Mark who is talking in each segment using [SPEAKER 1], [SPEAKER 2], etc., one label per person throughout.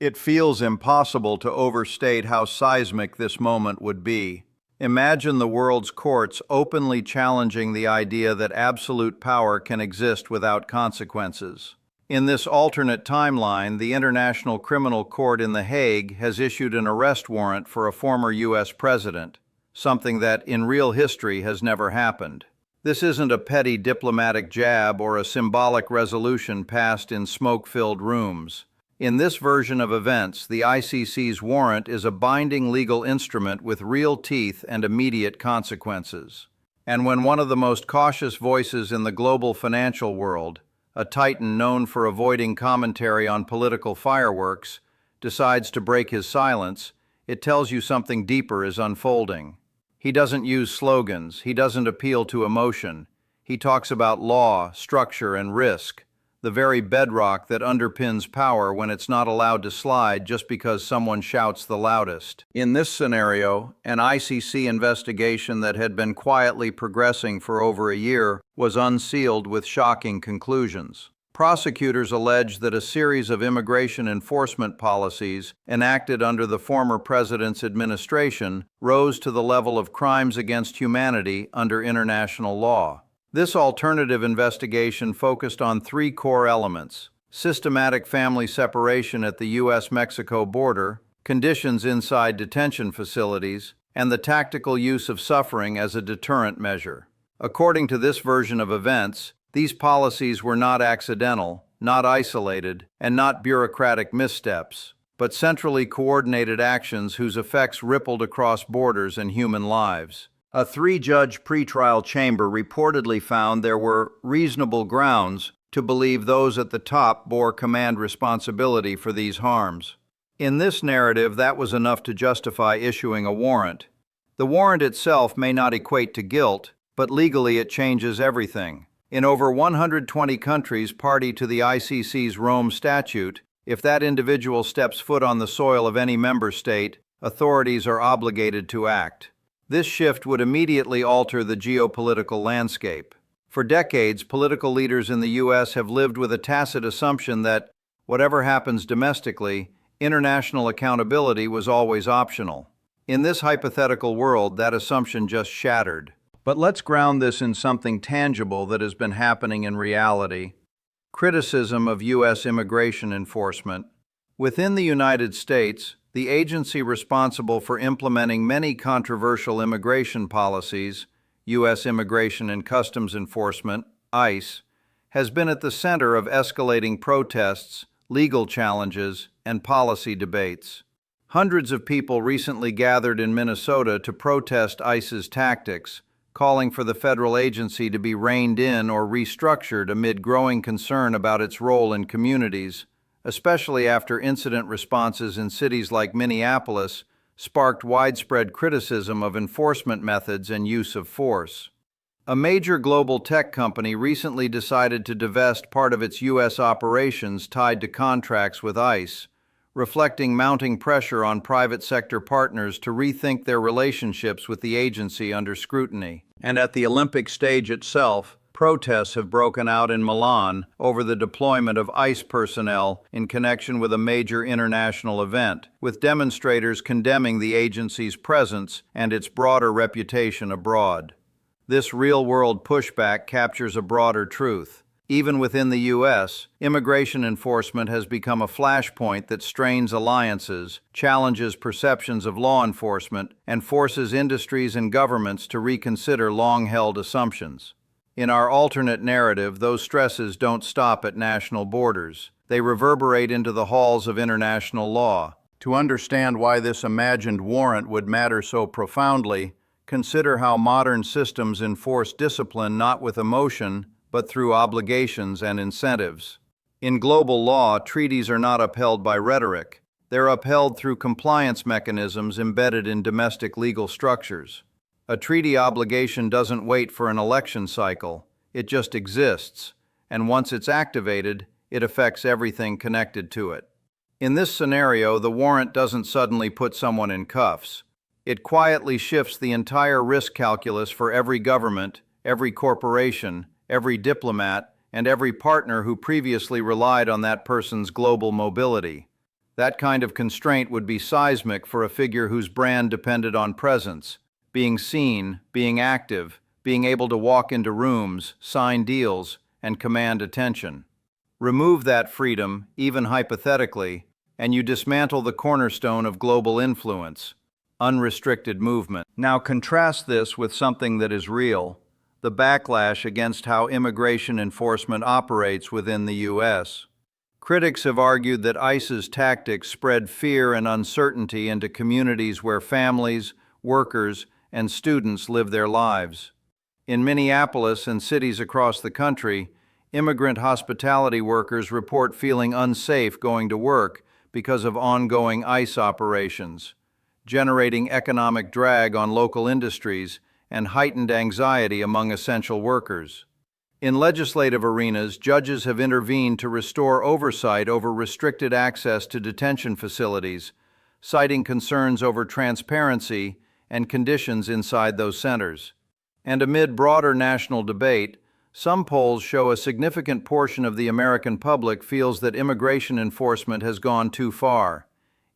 [SPEAKER 1] It feels impossible to overstate how seismic this moment would be. Imagine the world's courts openly challenging the idea that absolute power can exist without consequences. In this alternate timeline, the International Criminal Court in The Hague has issued an arrest warrant for a former U.S. president, something that, in real history, has never happened. This isn't a petty diplomatic jab or a symbolic resolution passed in smoke-filled rooms. In this version of events, the ICC's warrant is a binding legal instrument with real teeth and immediate consequences. And when one of the most cautious voices in the global financial world, a titan known for avoiding commentary on political fireworks, decides to break his silence, it tells you something deeper is unfolding. He doesn't use slogans, he doesn't appeal to emotion. He talks about law, structure, and risk, the very bedrock that underpins power when it's not allowed to slide just because someone shouts the loudest. In this scenario, an ICC investigation that had been quietly progressing for over a year was unsealed with shocking conclusions. Prosecutors allege that a series of immigration enforcement policies enacted under the former president's administration rose to the level of crimes against humanity under international law. This alternative investigation focused on three core elements: systematic family separation at the U.S.-Mexico border, conditions inside detention facilities, and the tactical use of suffering as a deterrent measure. According to this version of events, these policies were not accidental, not isolated, and not bureaucratic missteps, but centrally coordinated actions whose effects rippled across borders and human lives. A three-judge pretrial chamber reportedly found there were reasonable grounds to believe those at the top bore command responsibility for these harms. In this narrative, that was enough to justify issuing a warrant. The warrant itself may not equate to guilt, but legally it changes everything. In over 120 countries party to the ICC's Rome Statute, if that individual steps foot on the soil of any member state, authorities are obligated to act. This shift would immediately alter the geopolitical landscape. For decades, political leaders in the U.S. have lived with a tacit assumption that, whatever happens domestically, international accountability was always optional. In this hypothetical world, that assumption just shattered. But let's ground this in something tangible that has been happening in reality: criticism of U.S. immigration enforcement. Within the United States, the agency responsible for implementing many controversial immigration policies, U.S. Immigration and Customs Enforcement, ICE, has been at the center of escalating protests, legal challenges, and policy debates. Hundreds of people recently gathered in Minnesota to protest ICE's tactics, calling for the federal agency to be reined in or restructured amid growing concern about its role in communities, especially after incident responses in cities like Minneapolis sparked widespread criticism of enforcement methods and use of force. A major global tech company recently decided to divest part of its U.S. operations tied to contracts with ICE, reflecting mounting pressure on private sector partners to rethink their relationships with the agency under scrutiny. And at the Olympic stage itself, protests have broken out in Milan over the deployment of ICE personnel in connection with a major international event, with demonstrators condemning the agency's presence and its broader reputation abroad. This real-world pushback captures a broader truth. Even within the U.S., immigration enforcement has become a flashpoint that strains alliances, challenges perceptions of law enforcement, and forces industries and governments to reconsider long-held assumptions. In our alternate narrative, those stresses don't stop at national borders. They reverberate into the halls of international law. To understand why this imagined warrant would matter so profoundly, consider how modern systems enforce discipline not with emotion, but through obligations and incentives. In global law, treaties are not upheld by rhetoric. They're upheld through compliance mechanisms embedded in domestic legal structures. A treaty obligation doesn't wait for an election cycle. It just exists, and once it's activated, it affects everything connected to it. In this scenario, the warrant doesn't suddenly put someone in cuffs. It quietly shifts the entire risk calculus for every government, every corporation, every diplomat, and every partner who previously relied on that person's global mobility. That kind of constraint would be seismic for a figure whose brand depended on presence, being seen, being active, being able to walk into rooms, sign deals, and command attention. Remove that freedom, even hypothetically, and you dismantle the cornerstone of global influence, unrestricted movement. Now contrast this with something that is real, the backlash against how immigration enforcement operates within the U.S. Critics have argued that ICE's tactics spread fear and uncertainty into communities where families, workers, and students live their lives. In Minneapolis and cities across the country, immigrant hospitality workers report feeling unsafe going to work because of ongoing ICE operations, generating economic drag on local industries and heightened anxiety among essential workers. In legislative arenas, judges have intervened to restore oversight over restricted access to detention facilities, citing concerns over transparency and conditions inside those centers. And amid broader national debate, some polls show a significant portion of the American public feels that immigration enforcement has gone too far,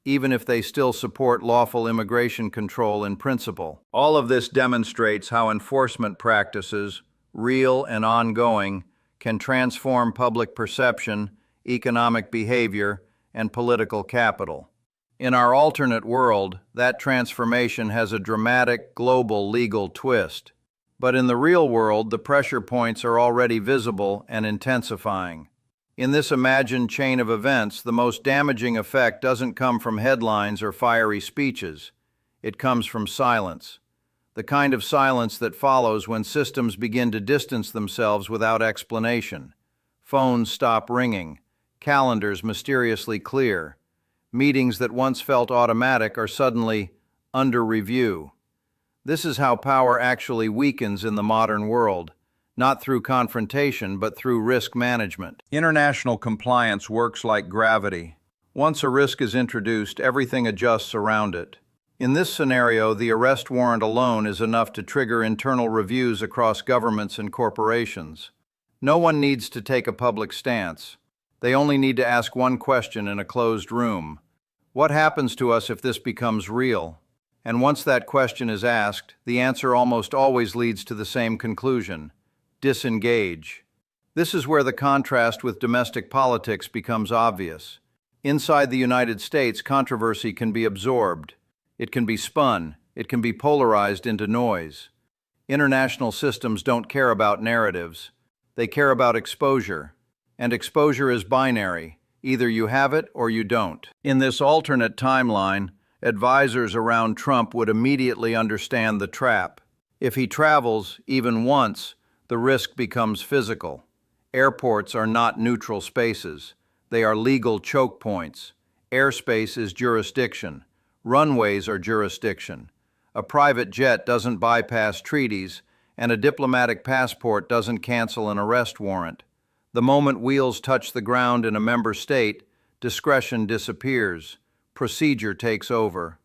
[SPEAKER 1] even if they still support lawful immigration control in principle. All of this demonstrates how enforcement practices, real and ongoing, can transform public perception, economic behavior, and political capital. In our alternate world, that transformation has a dramatic, global legal twist. But in the real world, the pressure points are already visible and intensifying. In this imagined chain of events, the most damaging effect doesn't come from headlines or fiery speeches. It comes from silence. The kind of silence that follows when systems begin to distance themselves without explanation. Phones stop ringing. Calendars mysteriously clear. Meetings that once felt automatic are suddenly under review. This is how power actually weakens in the modern world, not through confrontation, but through risk management. International compliance works like gravity. Once a risk is introduced, everything adjusts around it. In this scenario, the arrest warrant alone is enough to trigger internal reviews across governments and corporations. No one needs to take a public stance. They only need to ask one question in a closed room. What happens to us if this becomes real? And once that question is asked, the answer almost always leads to the same conclusion: disengage. This is where the contrast with domestic politics becomes obvious. Inside the United States, controversy can be absorbed. It can be spun. It can be polarized into noise. International systems don't care about narratives. They care about exposure. And exposure is binary. Either you have it or you don't. In this alternate timeline, advisors around Trump would immediately understand the trap. If he travels, even once, the risk becomes physical. Airports are not neutral spaces. They are legal choke points. Airspace is jurisdiction. Runways are jurisdiction. A private jet doesn't bypass treaties, and a diplomatic passport doesn't cancel an arrest warrant. The moment wheels touch the ground in a member state, discretion disappears. Procedure takes over.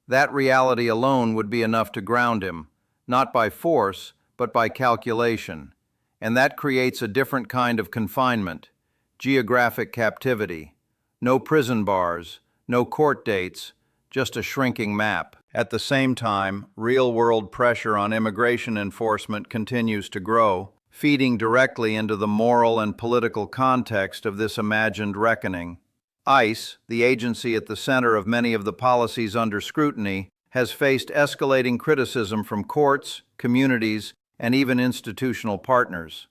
[SPEAKER 1] That reality alone would be enough to ground him, not by force, but by calculation. And that creates a different kind of confinement, geographic captivity. No prison bars, no court dates, just a shrinking map. At the same time, real-world pressure on immigration enforcement continues to grow, feeding directly into the moral and political context of this imagined reckoning. ICE, the agency at the center of many of the policies under scrutiny, has faced escalating criticism from courts, communities, and even institutional partners.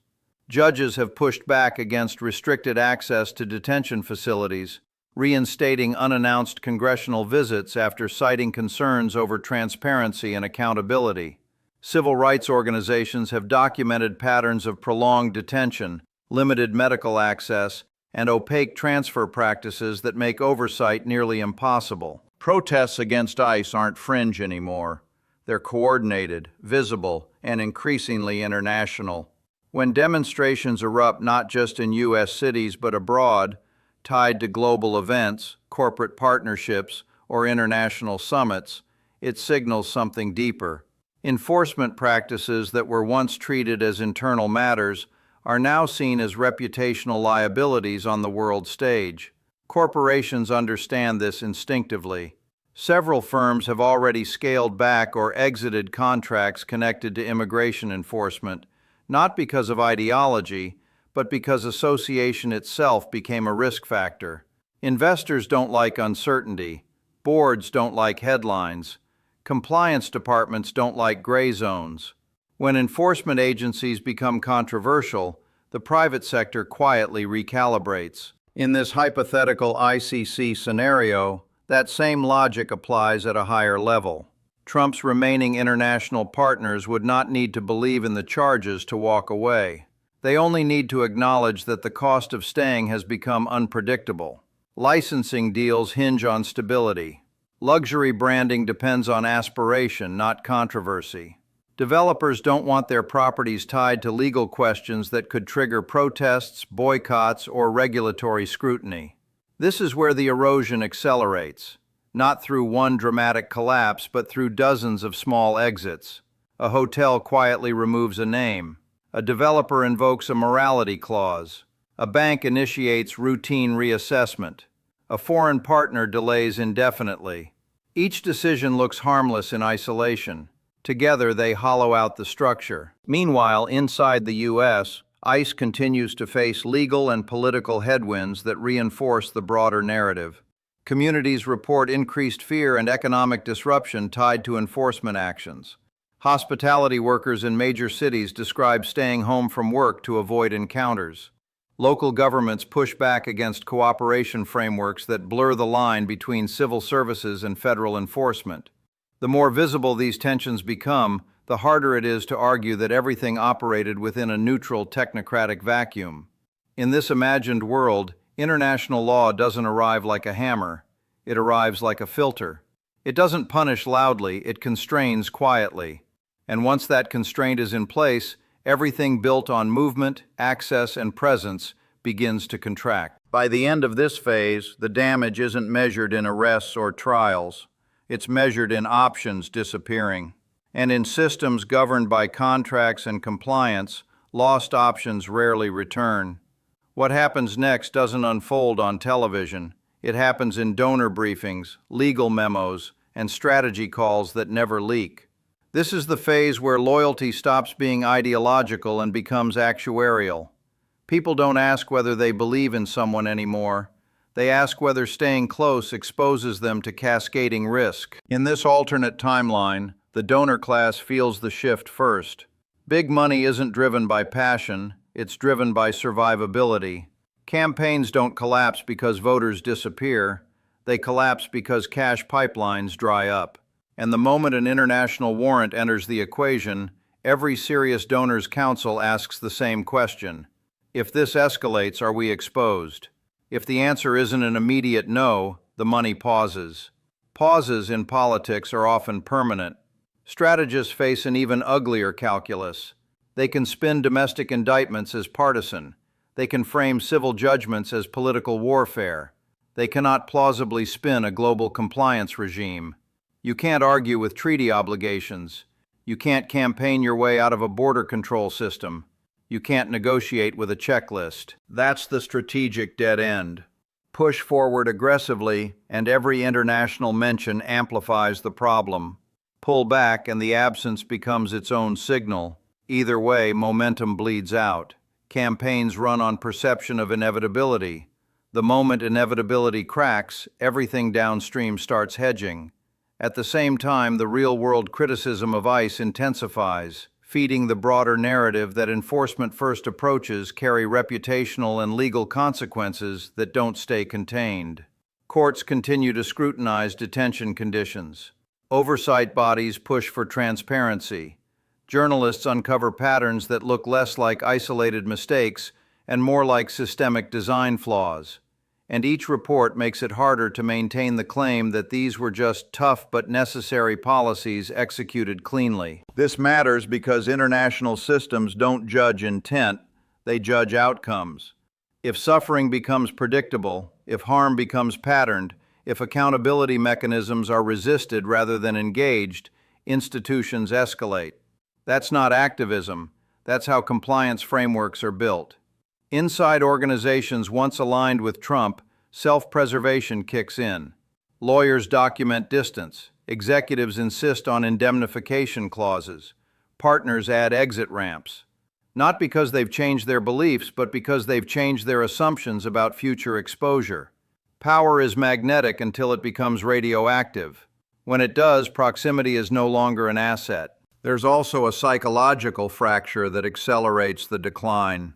[SPEAKER 1] Judges have pushed back against restricted access to detention facilities, reinstating unannounced congressional visits after citing concerns over transparency and accountability. Civil rights organizations have documented patterns of prolonged detention, limited medical access, and opaque transfer practices that make oversight nearly impossible. Protests against ICE aren't fringe anymore. They're coordinated, visible, and increasingly international. When demonstrations erupt not just in U.S. cities but abroad, tied to global events, corporate partnerships, or international summits, it signals something deeper. Enforcement practices that were once treated as internal matters are now seen as reputational liabilities on the world stage. Corporations understand this instinctively. Several firms have already scaled back or exited contracts connected to immigration enforcement, not because of ideology, but because association itself became a risk factor. Investors don't like uncertainty. Boards don't like headlines. Compliance departments don't like gray zones. When enforcement agencies become controversial, the private sector quietly recalibrates. In this hypothetical ICC scenario, that same logic applies at a higher level. Trump's remaining international partners would not need to believe in the charges to walk away. They only need to acknowledge that the cost of staying has become unpredictable. Licensing deals hinge on stability. Luxury branding depends on aspiration, not controversy. Developers don't want their properties tied to legal questions that could trigger protests, boycotts, or regulatory scrutiny. This is where the erosion accelerates, not through one dramatic collapse, but through dozens of small exits. A hotel quietly removes a name. A developer invokes a morality clause. A bank initiates routine reassessment. A foreign partner delays indefinitely. Each decision looks harmless in isolation. Together, they hollow out the structure. Meanwhile, inside the U.S., ICE continues to face legal and political headwinds that reinforce the broader narrative. Communities report increased fear and economic disruption tied to enforcement actions. Hospitality workers in major cities describe staying home from work to avoid encounters. Local governments push back against cooperation frameworks that blur the line between civil services and federal enforcement. The more visible these tensions become, the harder it is to argue that everything operated within a neutral technocratic vacuum. In this imagined world, international law doesn't arrive like a hammer. It arrives like a filter. It doesn't punish loudly, it constrains quietly. And once that constraint is in place, everything built on movement, access, and presence begins to contract. By the end of this phase, the damage isn't measured in arrests or trials. It's measured in options disappearing. And in systems governed by contracts and compliance, lost options rarely return. What happens next doesn't unfold on television. It happens in donor briefings, legal memos, and strategy calls that never leak. This is the phase where loyalty stops being ideological and becomes actuarial. People don't ask whether they believe in someone anymore. They ask whether staying close exposes them to cascading risk. In this alternate timeline, the donor class feels the shift first. Big money isn't driven by passion, it's driven by survivability. Campaigns don't collapse because voters disappear, they collapse because cash pipelines dry up. And the moment an international warrant enters the equation, every serious donors council asks the same question. If this escalates, are we exposed? If the answer isn't an immediate no, the money pauses. Pauses in politics are often permanent. Strategists face an even uglier calculus. They can spin domestic indictments as partisan. They can frame civil judgments as political warfare. They cannot plausibly spin a global compliance regime. You can't argue with treaty obligations. You can't campaign your way out of a border control system. You can't negotiate with a checklist. That's the strategic dead end. Push forward aggressively, and every international mention amplifies the problem. Pull back, and the absence becomes its own signal. Either way, momentum bleeds out. Campaigns run on perception of inevitability. The moment inevitability cracks, everything downstream starts hedging. At the same time, the real-world criticism of ICE intensifies, feeding the broader narrative that enforcement-first approaches carry reputational and legal consequences that don't stay contained. Courts continue to scrutinize detention conditions. Oversight bodies push for transparency. Journalists uncover patterns that look less like isolated mistakes and more like systemic design flaws. And each report makes it harder to maintain the claim that these were just tough but necessary policies executed cleanly. This matters because international systems don't judge intent, they judge outcomes. If suffering becomes predictable, if harm becomes patterned, if accountability mechanisms are resisted rather than engaged, institutions escalate. That's not activism, that's how compliance frameworks are built. Inside organizations once aligned with Trump, self-preservation kicks in. Lawyers document distance. Executives insist on indemnification clauses. Partners add exit ramps. Not because they've changed their beliefs, but because they've changed their assumptions about future exposure. Power is magnetic until it becomes radioactive. When it does, proximity is no longer an asset. There's also a psychological fracture that accelerates the decline.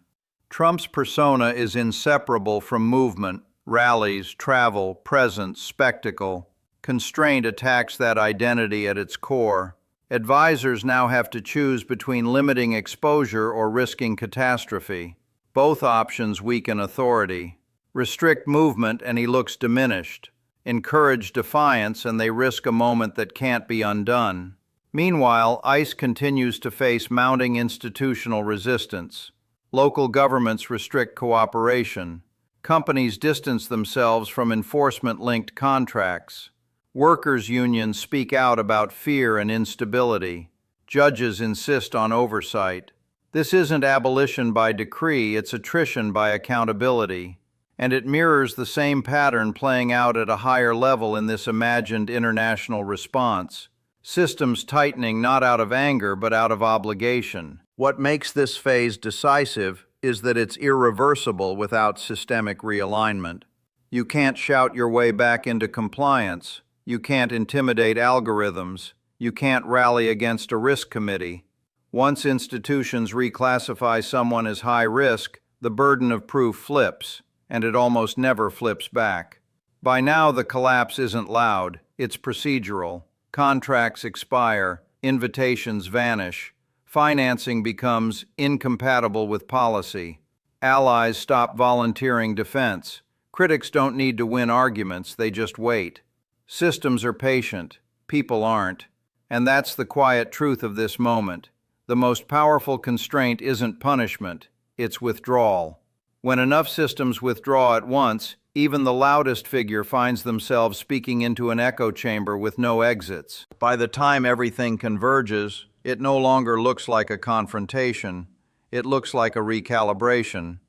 [SPEAKER 1] Trump's persona is inseparable from movement, rallies, travel, presence, spectacle. Constraint attacks that identity at its core. Advisors now have to choose between limiting exposure or risking catastrophe. Both options weaken authority. Restrict movement and he looks diminished. Encourage defiance and they risk a moment that can't be undone. Meanwhile, ICE continues to face mounting institutional resistance. Local governments restrict cooperation. Companies distance themselves from enforcement-linked contracts. Workers' unions speak out about fear and instability. Judges insist on oversight. This isn't abolition by decree, it's attrition by accountability. And it mirrors the same pattern playing out at a higher level in this imagined international response. Systems tightening not out of anger but out of obligation. What makes this phase decisive is that it's irreversible without systemic realignment. You can't shout your way back into compliance. You can't intimidate algorithms. You can't rally against a risk committee. Once institutions reclassify someone as high risk, the burden of proof flips, and it almost never flips back. By now, the collapse isn't loud, it's procedural. Contracts expire, invitations vanish, financing becomes incompatible with policy. Allies stop volunteering defense. Critics don't need to win arguments, they just wait. Systems are patient, people aren't. And that's the quiet truth of this moment. The most powerful constraint isn't punishment, it's withdrawal. When enough systems withdraw at once, even the loudest figure finds themselves speaking into an echo chamber with no exits. By the time everything converges, it no longer looks like a confrontation, it looks like a recalibration.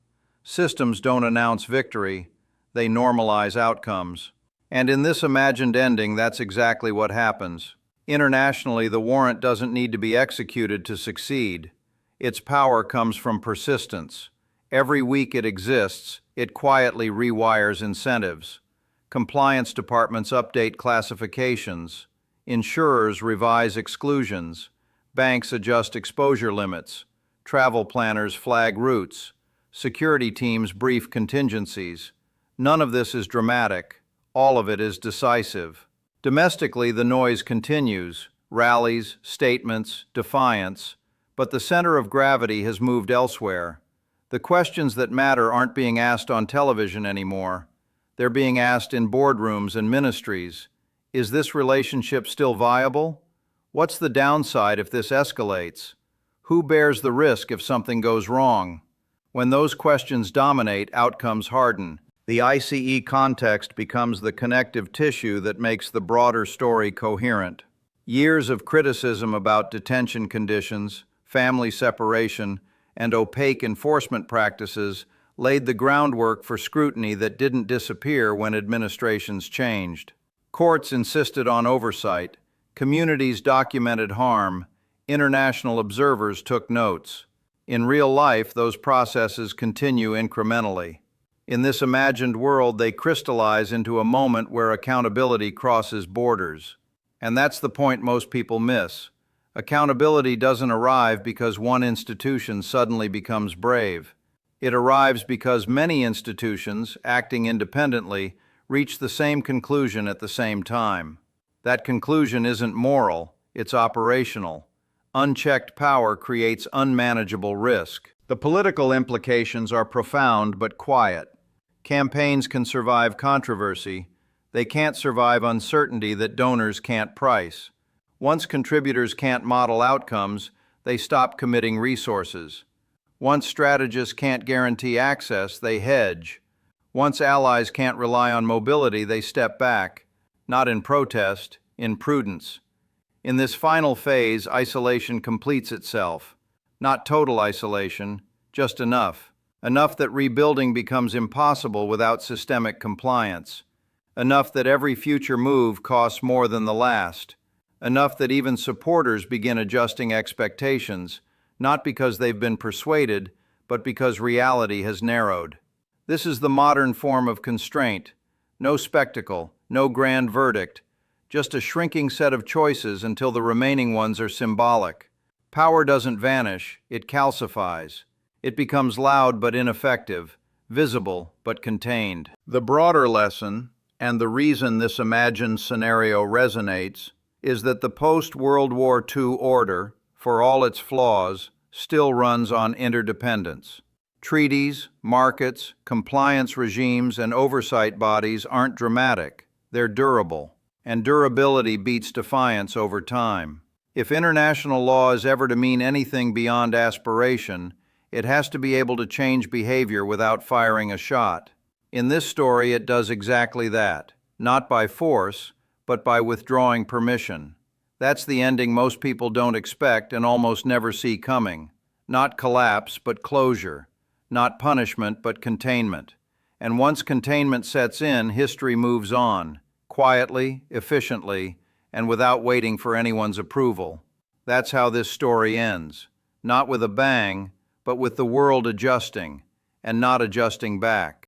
[SPEAKER 1] Systems don't announce victory, they normalize outcomes. And in this imagined ending, that's exactly what happens. Internationally, the warrant doesn't need to be executed to succeed. Its power comes from persistence. Every week it exists, it quietly rewires incentives. Compliance departments update classifications. Insurers revise exclusions. Banks adjust exposure limits. Travel planners flag routes. Security teams brief contingencies. None of this is dramatic. All of it is decisive. Domestically, the noise continues. Rallies, statements, defiance. But the center of gravity has moved elsewhere. The questions that matter aren't being asked on television anymore. They're being asked in boardrooms and ministries. Is this relationship still viable? What's the downside if this escalates? Who bears the risk if something goes wrong? When those questions dominate, outcomes harden. The ICE context becomes the connective tissue that makes the broader story coherent. Years of criticism about detention conditions, family separation, and opaque enforcement practices laid the groundwork for scrutiny that didn't disappear when administrations changed. Courts insisted on oversight, communities documented harm, international observers took notes. In real life, those processes continue incrementally. In this imagined world, they crystallize into a moment where accountability crosses borders. And that's the point most people miss. Accountability doesn't arrive because one institution suddenly becomes brave. It arrives because many institutions, acting independently, reach the same conclusion at the same time. That conclusion isn't moral, it's operational. Unchecked power creates unmanageable risk. The political implications are profound but quiet. Campaigns can survive controversy. They can't survive uncertainty that donors can't price. Once contributors can't model outcomes, they stop committing resources. Once strategists can't guarantee access, they hedge. Once allies can't rely on mobility, they step back, not in protest, in prudence. In this final phase, isolation completes itself. Not total isolation, just enough enough that rebuilding becomes impossible without systemic compliance, enough that every future move costs more than the last, enough that even supporters begin adjusting expectations, not because they've been persuaded, but because reality has narrowed. This is the modern form of constraint. No spectacle, no grand verdict, just a shrinking set of choices until the remaining ones are symbolic. Power doesn't vanish, it calcifies. It becomes loud but ineffective, visible but contained. The broader lesson, and the reason this imagined scenario resonates, is that the post-World War II order, for all its flaws, still runs on interdependence. Treaties, markets, compliance regimes, and oversight bodies aren't dramatic. They're durable, and durability beats defiance over time. If international law is ever to mean anything beyond aspiration, it has to be able to change behavior without firing a shot. In this story, it does exactly that, not by force, but by withdrawing permission. That's the ending most people don't expect and almost never see coming. Not collapse, but closure. Not punishment, but containment. And once containment sets in, history moves on, quietly, efficiently, and without waiting for anyone's approval. That's how this story ends. Not with a bang, but with the world adjusting, and not adjusting back.